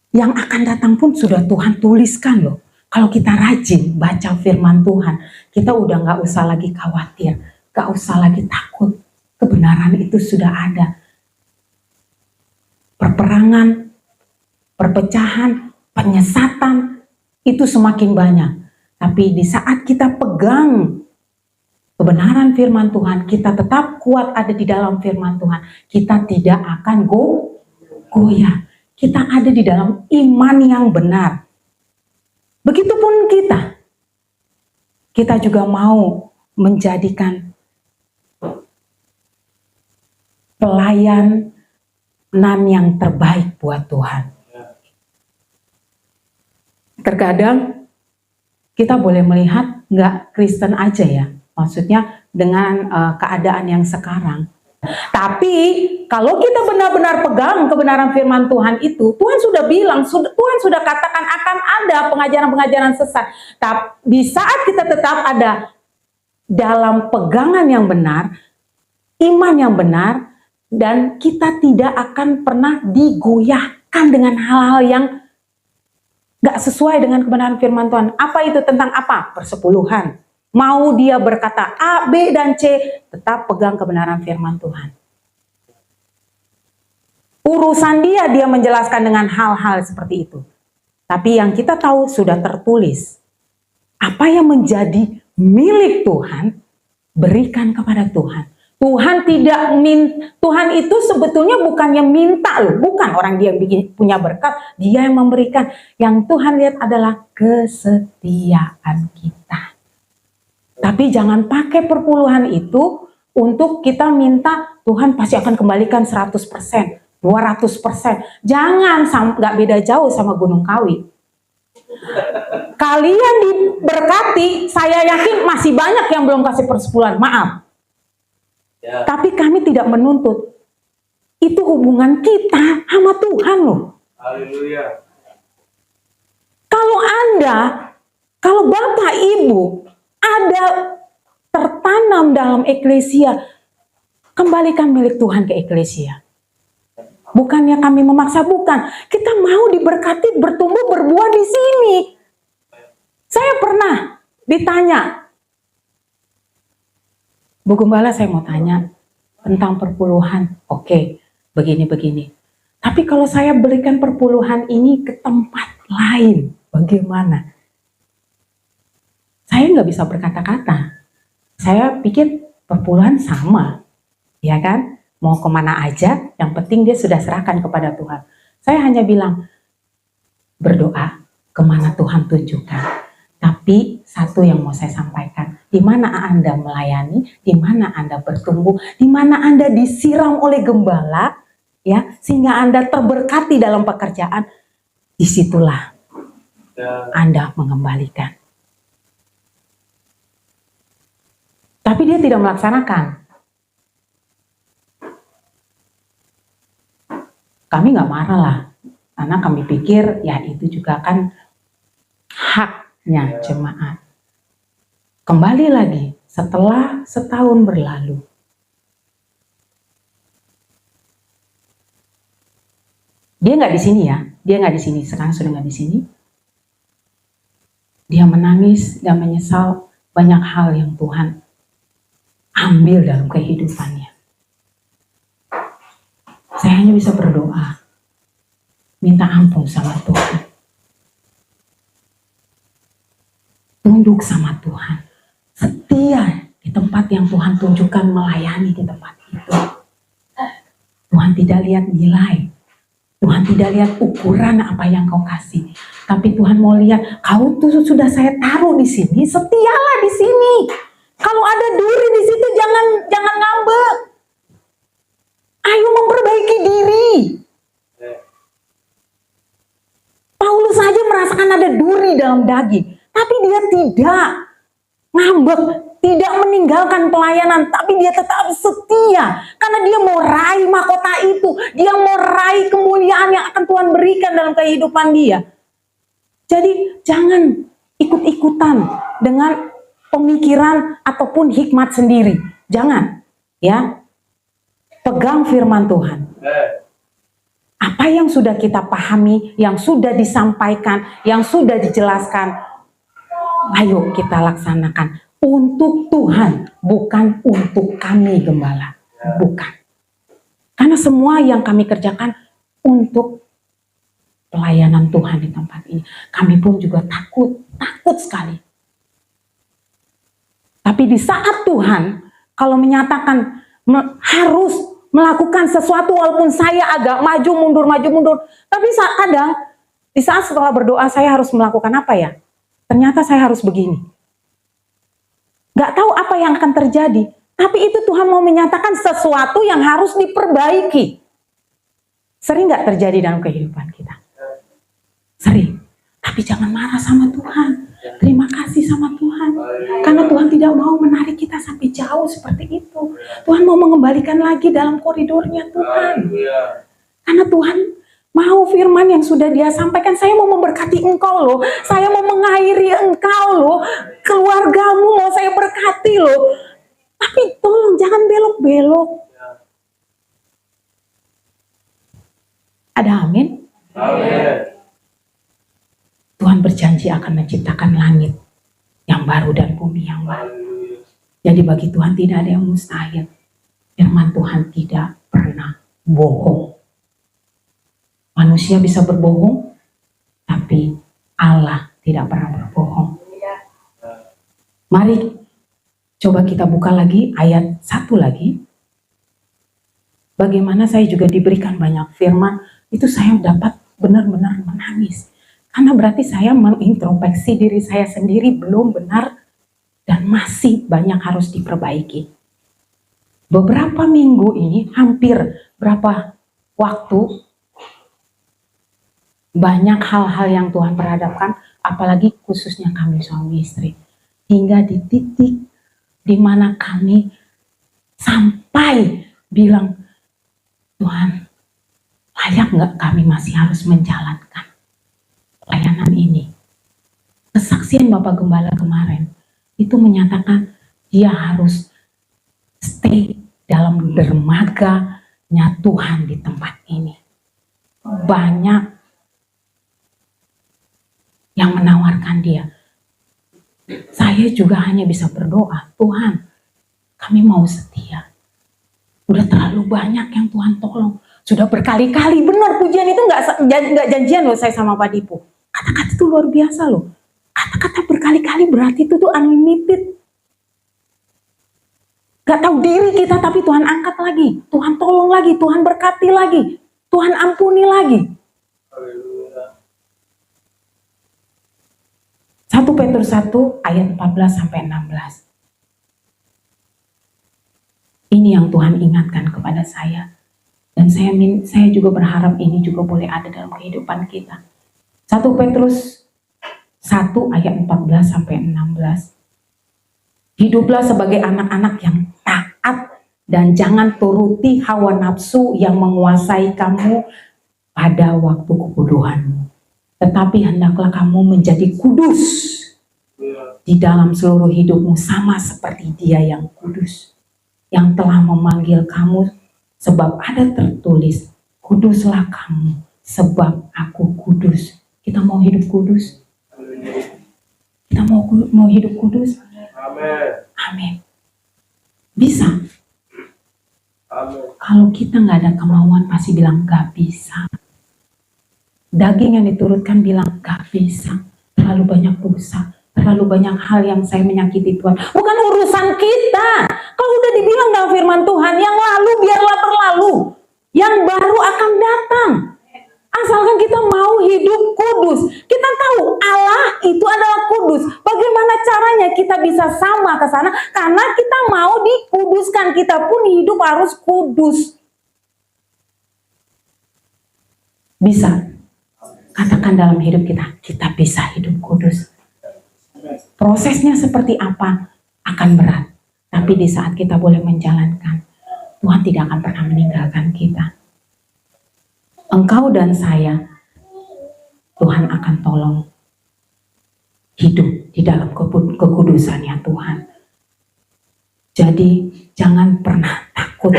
Yang akan datang pun sudah Tuhan tuliskan loh. Kalau kita rajin baca firman Tuhan, kita udah gak usah lagi khawatir, gak usah lagi takut. Kebenaran itu sudah ada. Perperangan, perpecahan, penyesatan, itu semakin banyak. Tapi di saat kita pegang kebenaran firman Tuhan, kita tetap kuat ada di dalam firman Tuhan, kita tidak akan goyah. Kita ada di dalam iman yang benar. Begitupun kita juga mau menjadikan pelayanan yang terbaik buat Tuhan. terkadang kita boleh melihat nggak Kristen aja ya, maksudnya dengan keadaan yang sekarang. Tapi kalau kita benar-benar pegang kebenaran firman Tuhan itu, Tuhan sudah bilang, Tuhan sudah katakan akan ada pengajaran-pengajaran sesat. Tapi di saat kita tetap ada dalam pegangan yang benar, iman yang benar, dan kita tidak akan pernah digoyahkan dengan hal-hal yang gak sesuai dengan kebenaran firman Tuhan. Apa itu? Tentang apa? Persepuluhan. Mau dia berkata A, B, dan C, tetap pegang kebenaran firman Tuhan. Urusan dia menjelaskan dengan hal-hal seperti itu. Tapi yang kita tahu sudah tertulis. Apa yang menjadi milik Tuhan, berikan kepada Tuhan. Tuhan itu sebetulnya bukan yang minta loh, bukan orang dia yang punya berkat, dia yang memberikan. Yang Tuhan lihat adalah kesetiaan kita. Tapi jangan pakai perpuluhan itu untuk kita minta Tuhan pasti akan kembalikan 100%, 200%. Jangan, nggak beda jauh sama Gunung Kawi. Kalian diberkati, saya yakin masih banyak yang belum kasih persepuluhan, maaf. Ya. Tapi kami tidak menuntut. Itu hubungan kita sama Tuhan loh. Haleluya. Kalau Bapak Ibu ada tertanam dalam eklesia, kembalikan milik Tuhan ke eklesia. Bukannya kami memaksa, bukan. Kita mau diberkati, bertumbuh, berbuah di sini. Saya pernah ditanya, Bu Gembala, saya mau tanya tentang perpuluhan. Oke, begini-begini. Tapi kalau saya berikan perpuluhan ini ke tempat lain, bagaimana? Saya nggak bisa berkata-kata. Saya pikir perpuluhan sama, ya kan? Mau kemana aja, yang penting dia sudah serahkan kepada Tuhan. Saya hanya bilang, berdoa kemana Tuhan tunjukkan. Tapi satu yang mau saya sampaikan, di mana Anda melayani, di mana Anda bertumbuh, di mana Anda disiram oleh gembala, ya, sehingga Anda terberkati dalam pekerjaan, disitulah Anda mengembalikan. Tapi dia tidak melaksanakan. Kami nggak marah lah, karena kami pikir ya itu juga kan haknya jemaat. Kembali lagi setelah setahun berlalu, dia nggak di sini ya, dia nggak di sini, sekarang sudah nggak di sini. Dia menangis dan menyesal banyak hal yang Tuhan ambil dalam kehidupannya. Saya hanya bisa berdoa, minta ampun sama Tuhan, tunduk sama Tuhan, setia di tempat yang Tuhan tunjukkan, melayani di tempat itu. Tuhan tidak lihat nilai, Tuhan tidak lihat ukuran apa yang kau kasih, tapi Tuhan mau lihat kau tuh sudah saya taruh di sini, setialah di sini. Kalau ada duri di situ jangan ngambek. Ayo memperbaiki diri. Paulus saja merasakan ada duri dalam daging, tapi dia tidak ngambek, tidak meninggalkan pelayanan, tapi dia tetap setia. Karena dia mau raih mahkota itu, dia mau raih kemuliaan yang akan Tuhan berikan dalam kehidupan dia. Jadi jangan ikut-ikutan dengan pemikiran ataupun hikmat sendiri. Jangan, ya. Pegang firman Tuhan. Apa yang sudah kita pahami, yang sudah disampaikan, yang sudah dijelaskan, ayo kita laksanakan untuk Tuhan, bukan untuk kami gembala. Bukan. Karena semua yang kami kerjakan untuk pelayanan Tuhan di tempat ini. Kami pun juga takut sekali. Tapi di saat Tuhan kalau menyatakan harus melakukan sesuatu walaupun saya agak maju mundur. Tapi kadang di saat setelah berdoa saya harus melakukan apa ya? Ternyata saya harus begini. Gak tahu apa yang akan terjadi. Tapi itu Tuhan mau menyatakan sesuatu yang harus diperbaiki. Sering gak terjadi dalam kehidupan kita? Sering. Tapi jangan marah sama Tuhan. Terima kasih sama Tuhan. Karena Tuhan tidak mau menarik kita sampai jauh seperti itu. Tuhan mau mengembalikan lagi dalam koridornya Tuhan. Karena Tuhan mau firman yang sudah Dia sampaikan, saya mau memberkati engkau loh. Saya mau mengairi engkau loh. Keluargamu mau saya berkati loh. Tapi tolong jangan belok-belok. Ada amin? Amin. Tuhan berjanji akan menciptakan langit yang baru dan bumi yang baru. Jadi bagi Tuhan tidak ada yang mustahil. Firman Tuhan tidak pernah bohong. Manusia bisa berbohong, tapi Allah tidak pernah berbohong. Mari coba kita buka lagi ayat 1 lagi. Bagaimana saya juga diberikan banyak firman, itu saya dapat benar-benar menangis. Karena berarti saya mengintrospeksi diri saya sendiri belum benar dan masih banyak harus diperbaiki. Beberapa minggu ini, hampir berapa waktu, banyak hal-hal yang Tuhan perhadapkan, apalagi khususnya kami suami istri. Hingga di titik di mana kami sampai bilang, Tuhan, layak nggak kami masih harus menjalankan layanan ini? Kesaksian Bapak Gembala kemarin itu menyatakan dia harus stay dalam dermaganya Tuhan di tempat ini. Banyak yang menawarkan dia. Saya juga hanya bisa berdoa, Tuhan, kami mau setia. Udah terlalu banyak yang Tuhan tolong. Sudah berkali-kali, benar pujian itu nggak janjian loh saya sama Pak Dipu. Kata-kata itu luar biasa loh. Kata-kata berkali-kali berarti itu tuh unlimited. Gak tahu diri kita tapi Tuhan angkat lagi. Tuhan tolong lagi, Tuhan berkati lagi. Tuhan ampuni lagi. 1 Petrus 1 ayat 14 sampai 16. Ini yang Tuhan ingatkan kepada saya. Dan saya juga berharap ini juga boleh ada dalam kehidupan kita. 1 Petrus 1 ayat 14 sampai 16. Hiduplah sebagai anak-anak yang taat dan jangan turuti hawa nafsu yang menguasai kamu pada waktu kebodohanmu. Tetapi hendaklah kamu menjadi kudus di dalam seluruh hidupmu sama seperti Dia yang kudus, yang telah memanggil kamu, sebab ada tertulis, kuduslah kamu sebab aku kudus. Kita mau hidup kudus? Kita mau hidup kudus? Amin. Bisa. Kalau kita nggak ada kemauan pasti bilang nggak bisa. Daging yang diturutkan bilang gak bisa, terlalu banyak dosa, terlalu banyak hal yang saya menyakiti Tuhan. Bukan urusan kita. Kalau udah dibilang dalam firman Tuhan, yang lalu biarlah berlalu, yang baru akan datang. Asalkan kita mau hidup kudus. Kita tahu Allah itu adalah kudus. Bagaimana caranya kita bisa sama ke sana? Karena kita mau dikuduskan, kita pun hidup harus kudus. Bisa. Katakan dalam hidup kita bisa hidup kudus. Prosesnya seperti apa? Akan berat. Tapi di saat kita boleh menjalankan, Tuhan tidak akan pernah meninggalkan kita. Engkau dan saya, Tuhan akan tolong hidup di dalam kekudusannya Tuhan. Jadi jangan pernah takut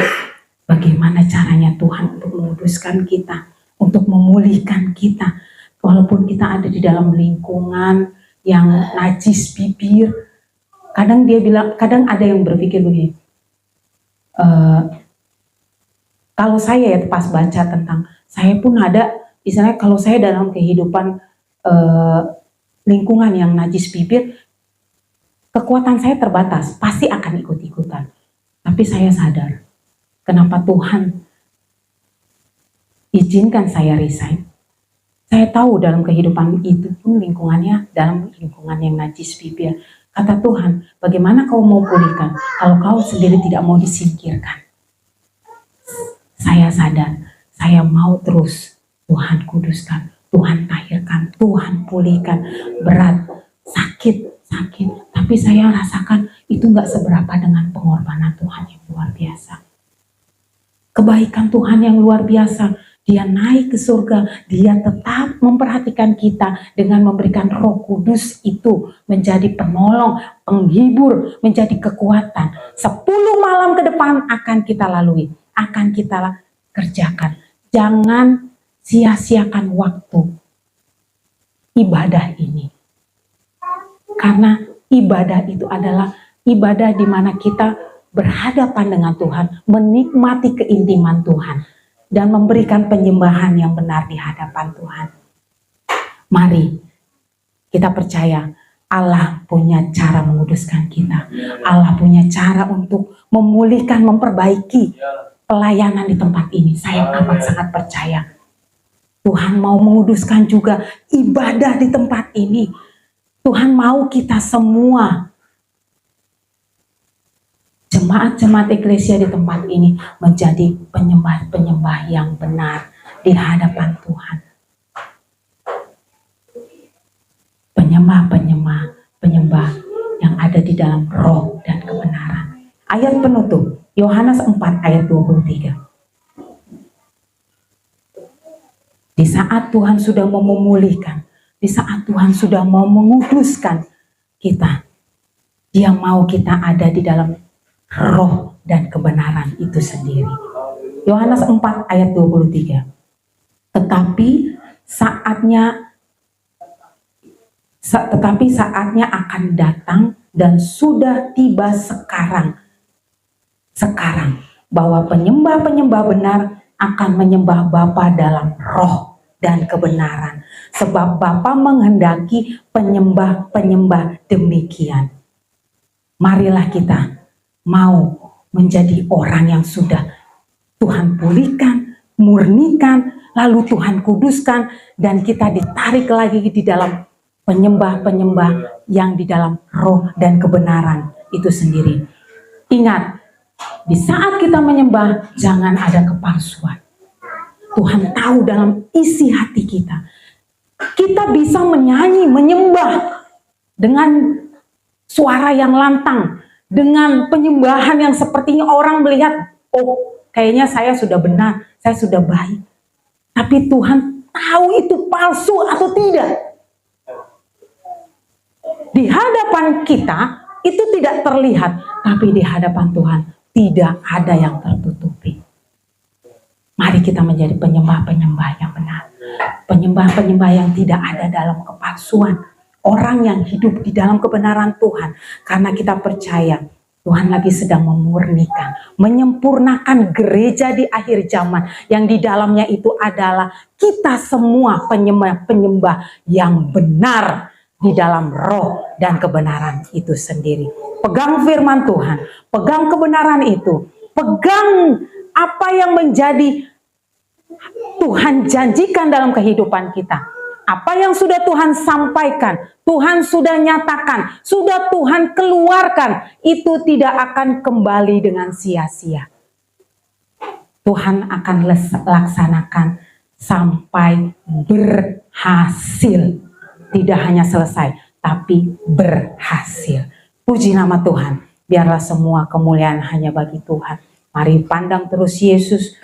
bagaimana caranya Tuhan untuk menguduskan kita, untuk memulihkan kita. Walaupun kita ada di dalam lingkungan yang najis bibir, kadang ada yang berpikir begini, kalau saya pas baca tentang, saya pun ada, misalnya kalau saya dalam kehidupan lingkungan yang najis bibir, kekuatan saya terbatas, pasti akan ikut-ikutan. Tapi saya sadar, kenapa Tuhan izinkan saya resign. Saya tahu dalam kehidupan itu pun lingkungannya, dalam lingkungan yang najis bibir. Kata Tuhan, bagaimana kau mau pulihkan kalau kau sendiri tidak mau disingkirkan? Saya sadar, saya mau terus Tuhan kuduskan, Tuhan tahirkan, Tuhan pulihkan. Berat, sakit. Tapi saya rasakan itu gak seberapa dengan pengorbanan Tuhan yang luar biasa. Kebaikan Tuhan yang luar biasa. Dia naik ke surga, dia tetap memperhatikan kita dengan memberikan Roh Kudus itu menjadi penolong, penghibur, menjadi kekuatan. 10 malam ke depan akan kita lalui, akan kita kerjakan. Jangan sia-siakan waktu ibadah ini. Karena ibadah itu adalah ibadah di mana kita berhadapan dengan Tuhan, menikmati keintiman Tuhan, dan memberikan penyembahan yang benar di hadapan Tuhan. Mari kita percaya Allah punya cara menguduskan kita. Allah punya cara untuk memulihkan, memperbaiki pelayanan di tempat ini. Saya amat sangat percaya. Tuhan mau menguduskan juga ibadah di tempat ini. Tuhan mau kita semua, jemaat-jemaat eklesia di tempat ini, menjadi penyembah-penyembah yang benar di hadapan Tuhan. Penyembah yang ada di dalam roh dan kebenaran. Ayat penutup, Yohanes 4 ayat 23. Di saat Tuhan sudah mau memulihkan, di saat Tuhan sudah mau menguduskan kita, Dia mau kita ada di dalam roh dan kebenaran itu sendiri. Yohanes 4 ayat 23. Tetapi saatnya akan datang dan sudah tiba sekarang bahwa penyembah-penyembah benar akan menyembah Bapa dalam roh dan kebenaran, sebab Bapa menghendaki penyembah-penyembah demikian. Marilah kita mau menjadi orang yang sudah Tuhan pulihkan, murnikan, lalu Tuhan kuduskan, dan kita ditarik lagi di dalam penyembah-penyembah yang di dalam roh dan kebenaran itu sendiri. Ingat, di saat kita menyembah, jangan ada kepalsuan. Tuhan tahu dalam isi hati kita. Kita bisa menyanyi, menyembah dengan suara yang lantang, dengan penyembahan yang sepertinya orang melihat, oh kayaknya saya sudah benar, saya sudah baik. Tapi Tuhan tahu itu palsu atau tidak. Di hadapan kita itu tidak terlihat, tapi di hadapan Tuhan tidak ada yang tertutupi. Mari kita menjadi penyembah-penyembah yang benar. Penyembah-penyembah yang tidak ada dalam kepalsuan. Orang yang hidup di dalam kebenaran Tuhan. Karena kita percaya Tuhan lagi sedang memurnikan, menyempurnakan gereja di akhir zaman. Yang di dalamnya itu adalah kita semua penyembah-penyembah yang benar di dalam roh dan kebenaran itu sendiri. Pegang firman Tuhan, pegang kebenaran itu, pegang apa yang menjadi Tuhan janjikan dalam kehidupan kita. Apa yang sudah Tuhan sampaikan, Tuhan sudah nyatakan, sudah Tuhan keluarkan, itu tidak akan kembali dengan sia-sia. Tuhan akan laksanakan sampai berhasil. Tidak hanya selesai, tapi berhasil. Puji nama Tuhan. Biarlah semua kemuliaan hanya bagi Tuhan. Mari pandang terus Yesus,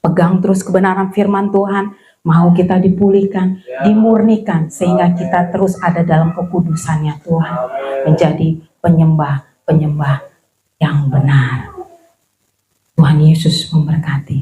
pegang terus kebenaran firman Tuhan, mau kita dipulihkan, dimurnikan, sehingga kita terus ada dalam kekudusannya Tuhan, menjadi penyembah-penyembah yang benar. Tuhan Yesus memberkati.